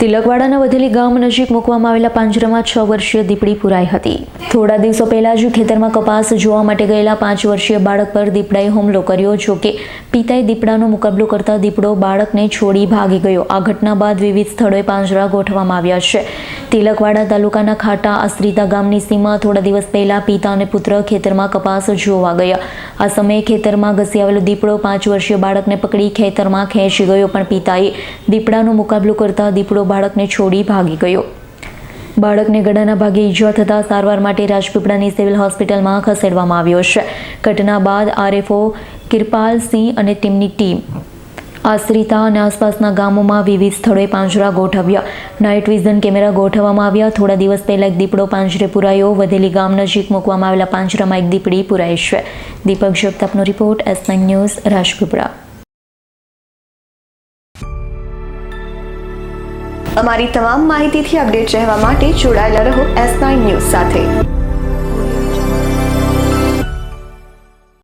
તિલકવાડાના વધેલી ગામ નજીક મૂકવામાં આવેલા પાંજરામાં 6 વર્ષીય દીપડી પુરાઈ હતી। થોડા દિવસો પહેલા જ ખેતરમાં કપાસ જોવા માટે ગયેલા 5 વર્ષીય બાળક પર દીપડાએ હુમલો કર્યો। જો કે પિતાએ દીપડાનો મુકાબલો કરતા દીપડો બાળકને છોડી ભાગી ગયો। આ ઘટના બાદ વિવિધ સ્થળોએ પાંજરા ગોઠવવામાં આવ્યા છે। તિલકવાડા તાલુકાના ખાટા આશ્રિતા ગામની સીમા થોડા દિવસ પહેલા પિતા અને પુત્ર ખેતરમાં કપાસ જોવા ગયા। આ સમયે ખેતરમાં ઘસી આવેલો દીપડો 5 વર્ષીય બાળકને પકડી ખેતરમાં ખેંચી ગયો, પણ પિતાએ દીપડાનો મુકાબલો કરતા દીપડો બાળકને છોડી ભાગી ગયો। બાળકને ગળાના ભાગે ઈજા થતાં સારવાર માટે રાજપીપળાની સિવિલ હોસ્પિટલમાં ખસેડવામાં આવ્યો છે। ઘટના બાદ આરએફઓ કિરપાલસિંહ અને તેમની ટીમ આશ્રિતા અને આસપાસના ગામોમાં વિવિધ સ્થળોએ પાંજરા ગોઠવ્યા। નાઇટ વિઝન કેમેરા ગોઠવવામાં આવ્યા। થોડા દિવસ પહેલા એક દીપડો પાંજરે પુરાયો। વધેલી ગામ નજીક મૂકવામાં આવેલા પાંજરામાં એક દીપડી પુરાઈ છે। દીપક જગતાપનો રિપોર્ટ, S9 ન્યૂઝ, રાજપીપળા। અમારી તમામ માહિતીથી અપડેટ રહેવા માટે જોડાયેલા રહો S9 ન્યૂઝ સાથે।